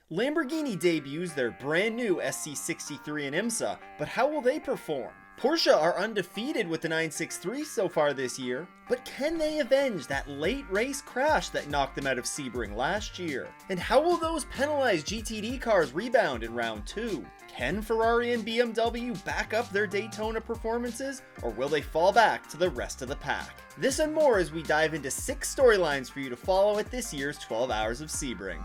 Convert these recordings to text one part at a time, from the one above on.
Lamborghini debuts their brand new SC63 in IMSA, but how will they perform? Porsche are undefeated with the 963 so far this year, but can they avenge that late race crash that knocked them out of Sebring last year? And how will those penalized GTD cars rebound in round 2? Can Ferrari and BMW back up their Daytona performances, or will they fall back to the rest of the pack? This and more as we dive into 6 storylines for you to follow at this year's 12 Hours of Sebring.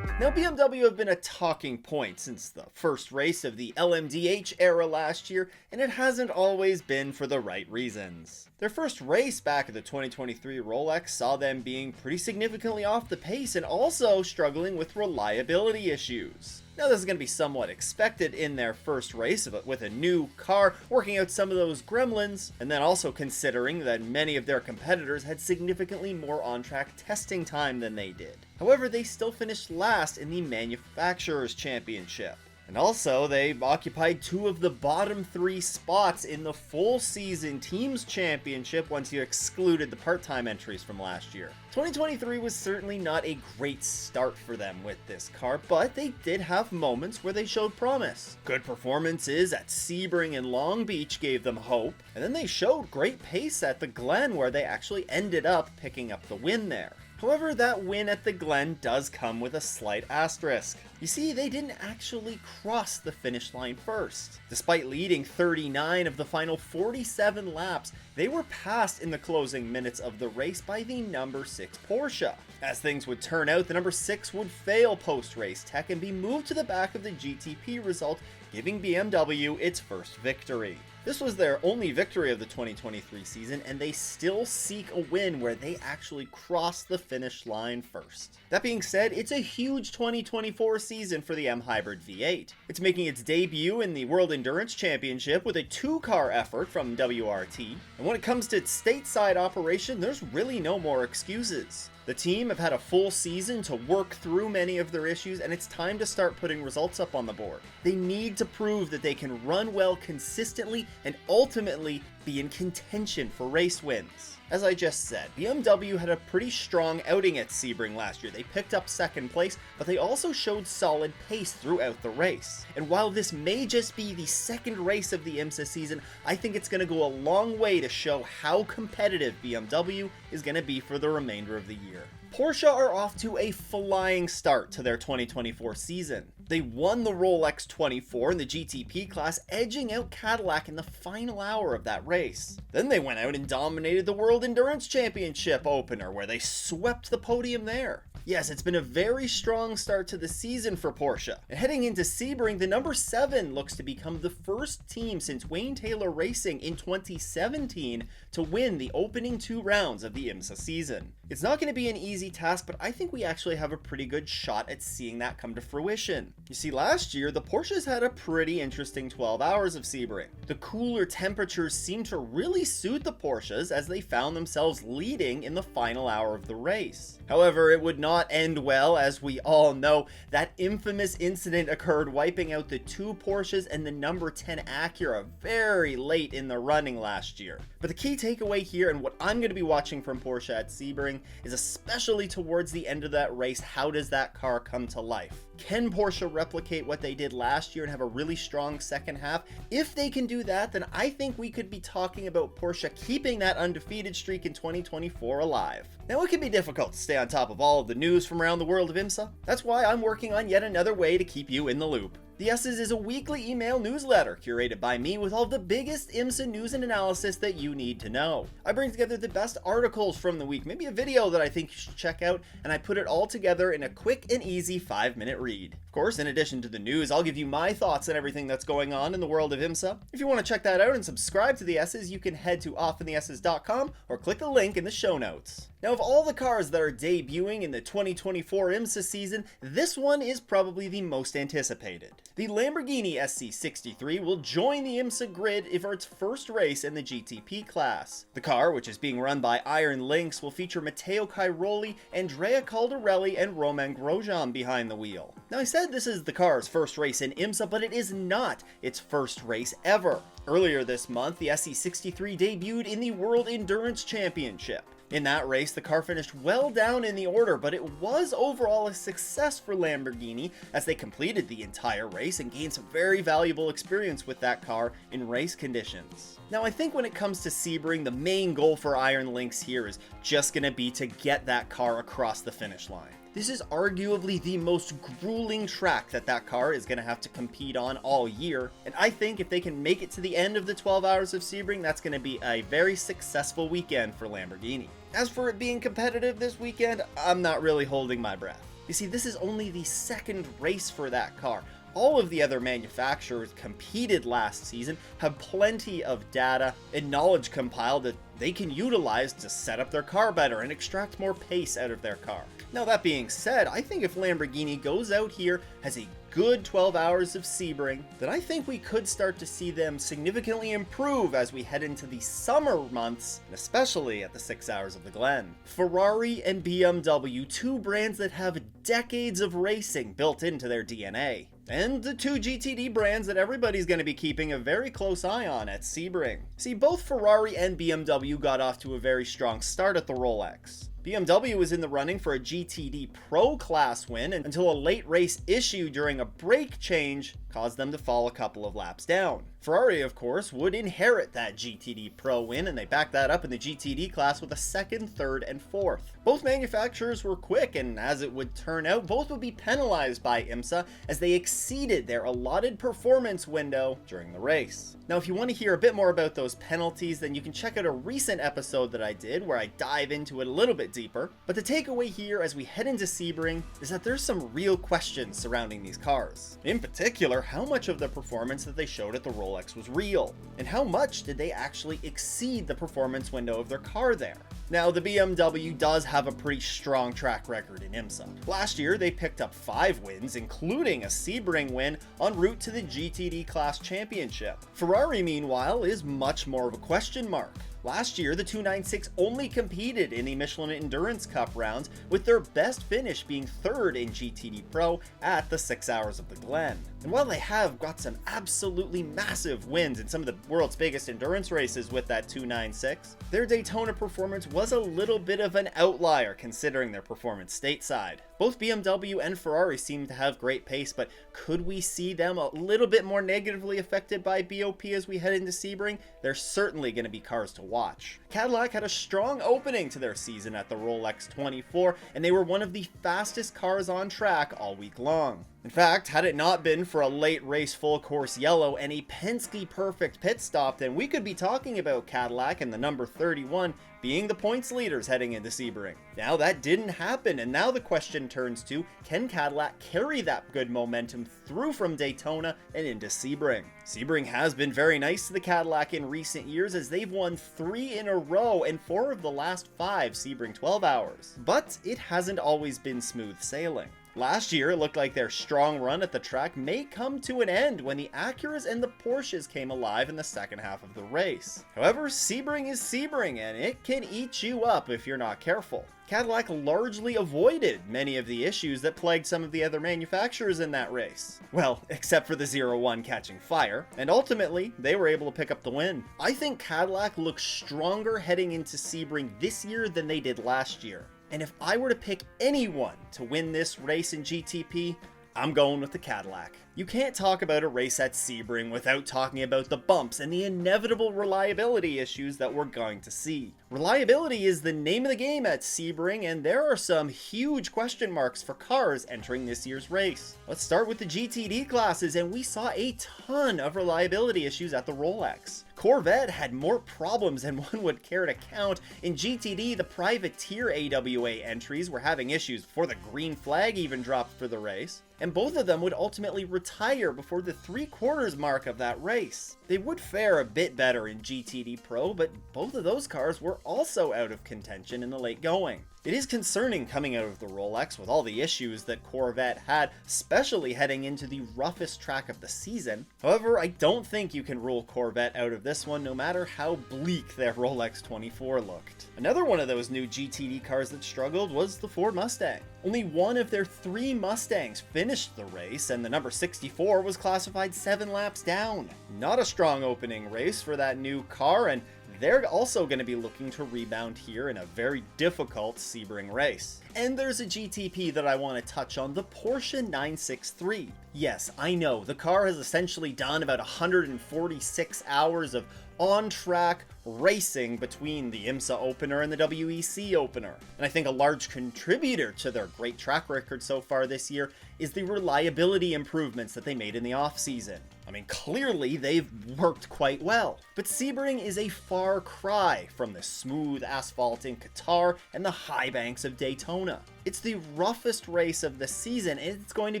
Now, BMW have been a talking point since the first race of the LMDH era last year, and it hasn't always been for the right reasons. Their first race back at the 2023 Rolex saw them being pretty significantly off the pace and also struggling with reliability issues. Now, this is going to be somewhat expected in their first race with a new car, working out some of those gremlins, and then also considering that many of their competitors had significantly more on-track testing time than they did. However, they still finished last in the Manufacturers' Championship. And also, they occupied 2 of the bottom 3 spots in the full season Teams Championship once you excluded the part-time entries from last year. 2023 was certainly not a great start for them with this car, but they did have moments where they showed promise. Good performances at Sebring and Long Beach gave them hope, and then they showed great pace at the Glen where they actually ended up picking up the win there. However, that win at the Glen does come with a slight asterisk. You see, they didn't actually cross the finish line first. Despite leading 39 of the final 47 laps, they were passed in the closing minutes of the race by the number 6 Porsche. As things would turn out, the number 6 would fail post-race tech and be moved to the back of the GTP result, giving BMW its first victory. This was their only victory of the 2023 season, and they still seek a win where they actually cross the finish line first. That being said, it's a huge 2024 season for the M Hybrid V8. It's making its debut in the World Endurance Championship with a 2-car effort from WRT, and when it comes to its stateside operation, there's really no more excuses. The team have had a full season to work through many of their issues, and it's time to start putting results up on the board. They need to prove that they can run well consistently and ultimately be in contention for race wins. As I just said, BMW had a pretty strong outing at Sebring last year. They picked up 2nd place, but they also showed solid pace throughout the race. And while this may just be the 2nd race of the IMSA season, I think it's going to go a long way to show how competitive BMW is going to be for the remainder of the year. Porsche are off to a flying start to their 2024 season. They won the Rolex 24 in the GTP class, edging out Cadillac in the final hour of that race. Then they went out and dominated the World Endurance Championship opener, where they swept the podium there. Yes, it's been a very strong start to the season for Porsche. And heading into Sebring, the number 7 looks to become the first team since Wayne Taylor Racing in 2017 to win the opening 2 rounds of the IMSA season. It's not going to be an easy task, but I think we actually have a pretty good shot at seeing that come to fruition. You see, last year, the Porsches had a pretty interesting 12 hours of Sebring. The cooler temperatures seemed to really suit the Porsches as they found themselves leading in the final hour of the race. However, it would not end well, as we all know. That infamous incident occurred, wiping out the 2 Porsches and the number 10 Acura very late in the running last year. But the key takeaway here, and what I'm going to be watching from Porsche at Sebring, is especially towards the end of that race, how does that car come to life? Can Porsche replicate what they did last year and have a really strong second half? If they can do that, then I think we could be talking about Porsche keeping that undefeated streak in 2024 alive. Now, it can be difficult to stay on top of all of the news from around the world of IMSA. That's why I'm working on yet another way to keep you in the loop. The S's is a weekly email newsletter curated by me with all the biggest IMSA news and analysis that you need to know. I bring together the best articles from the week, maybe a video that I think you should check out, and I put it all together in a quick and easy 5-minute read. Of course, in addition to the news, I'll give you my thoughts on everything that's going on in the world of IMSA. If you want to check that out and subscribe to the S's, you can head to offinthes's.com or click the link in the show notes. Now, of all the cars that are debuting in the 2024 IMSA season, this one is probably the most anticipated. The Lamborghini SC63 will join the IMSA grid for its first race in the GTP class. The car, which is being run by Iron Lynx, will feature Matteo Cairoli, Andrea Caldarelli, and Romain Grosjean behind the wheel. Now, I said this is the car's first race in IMSA, but it is not its first race ever. Earlier this month, the SC63 debuted in the World Endurance Championship. In that race, the car finished well down in the order, but it was overall a success for Lamborghini as they completed the entire race and gained some very valuable experience with that car in race conditions. Now, I think when it comes to Sebring, the main goal for Iron Lynx here is just going to be to get that car across the finish line. This is arguably the most grueling track that car is going to have to compete on all year, and I think if they can make it to the end of the 12 Hours of Sebring, that's going to be a very successful weekend for Lamborghini. As for it being competitive this weekend, I'm not really holding my breath. You see, this is only the second race for that car. All of the other manufacturers competed last season, have plenty of data and knowledge compiled that they can utilize to set up their car better and extract more pace out of their car. Now, that being said, I think if Lamborghini goes out here, has a good 12 Hours of Sebring, then I think we could start to see them significantly improve as we head into the summer months, and especially at the 6 Hours of the Glen. Ferrari and BMW, two brands that have decades of racing built into their DNA. And the two GTD brands that everybody's going to be keeping a very close eye on at Sebring. See, both Ferrari and BMW got off to a very strong start at the Rolex. BMW was in the running for a GTD Pro Class win until a late race issue during a brake change caused them to fall a couple of laps down. Ferrari, of course, would inherit that GTD Pro win, and they backed that up in the GTD class with a second, third, and fourth. Both manufacturers were quick, and as it would turn out, both would be penalized by IMSA as they exceeded their allotted performance window during the race. Now, if you want to hear a bit more about those penalties, then you can check out a recent episode that I did where I dive into it a little bit deeper. But the takeaway here as we head into Sebring is that there's some real questions surrounding these cars. In particular, how much of the performance that they showed at the Rolex was real, and how much did they actually exceed the performance window of their car there. Now, the BMW does have a pretty strong track record in IMSA. Last year, they picked up 5 wins, including a Sebring win en route to the GTD Class Championship. Ferrari, meanwhile, is much more of a question mark. Last year, the 296 only competed in the Michelin Endurance Cup rounds, with their best finish being third in GTD Pro at the 6 Hours of the Glen. And while they have got some absolutely massive wins in some of the world's biggest endurance races with that 296, their Daytona performance was a little bit of an outlier considering their performance stateside. Both BMW and Ferrari seem to have great pace, but could we see them a little bit more negatively affected by BOP as we head into Sebring? They're certainly going to be cars to watch. Cadillac had a strong opening to their season at the Rolex 24, and they were one of the fastest cars on track all week long. In fact, had it not been for a late race full course yellow and a Penske perfect pit stop, then we could be talking about Cadillac and the number 31 being the points leaders heading into Sebring. Now that didn't happen, and now the question turns to, can Cadillac carry that good momentum through from Daytona and into Sebring? Sebring has been very nice to the Cadillac in recent years as they've won 3 in a row and 4 of the last 5 Sebring 12 Hours. But it hasn't always been smooth sailing. Last year, it looked like their strong run at the track may come to an end when the Acuras and the Porsches came alive in the second half of the race. However, Sebring is Sebring, and it can eat you up if you're not careful. Cadillac largely avoided many of the issues that plagued some of the other manufacturers in that race. Well, except for the 0-1 catching fire, and ultimately, they were able to pick up the win. I think Cadillac looks stronger heading into Sebring this year than they did last year. And if I were to pick anyone to win this race in GTP, I'm going with the Cadillac. You can't talk about a race at Sebring without talking about the bumps and the inevitable reliability issues that we're going to see. Reliability is the name of the game at Sebring, and there are some huge question marks for cars entering this year's race. Let's start with the GTD classes, and we saw a ton of reliability issues at the Rolex. Corvette had more problems than one would care to count. In GTD, the privateer AWA entries were having issues before the green flag even dropped for the race, and both of them would ultimately retire before the 3/4 mark of that race. They would fare a bit better in GTD Pro, but both of those cars were also out of contention in the late going. It is concerning coming out of the Rolex with all the issues that Corvette had, especially heading into the roughest track of the season. However, I don't think you can rule Corvette out of this one, no matter how bleak their Rolex 24 looked. Another one of those new GTD cars that struggled was the Ford Mustang. Only one of their 3 Mustangs finished the race, and the number 64 was classified 7 laps down. Not a strong opening race for that new car, and they're also going to be looking to rebound here in a very difficult Sebring race. And there's a GTP that I want to touch on, the Porsche 963. Yes, I know, the car has essentially done about 146 hours of on-track racing between the IMSA opener and the WEC opener. And I think a large contributor to their great track record so far this year is the reliability improvements that they made in the off-season. I mean, clearly they've worked quite well. But Sebring is a far cry from the smooth asphalt in Qatar and the high banks of Daytona. It's the roughest race of the season, and it's going to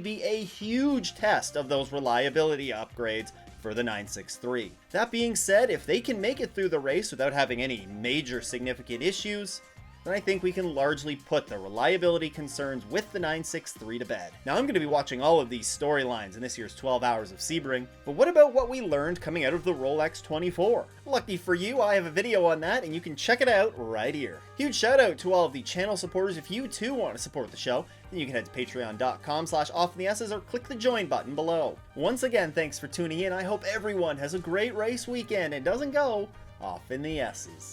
be a huge test of those reliability upgrades for the 963. That being said, if they can make it through the race without having any major significant issues, then I think we can largely put the reliability concerns with the 963 to bed. Now, I'm going to be watching all of these storylines in this year's 12 Hours of Sebring, but what about what we learned coming out of the Rolex 24? Lucky for you, I have a video on that, and you can check it out right here. Huge shout out to all of the channel supporters. If you too want to support the show, then you can head to patreon.com/offintheS's or click the join button below. Once again, thanks for tuning in. I hope everyone has a great race weekend and doesn't go off in the S's.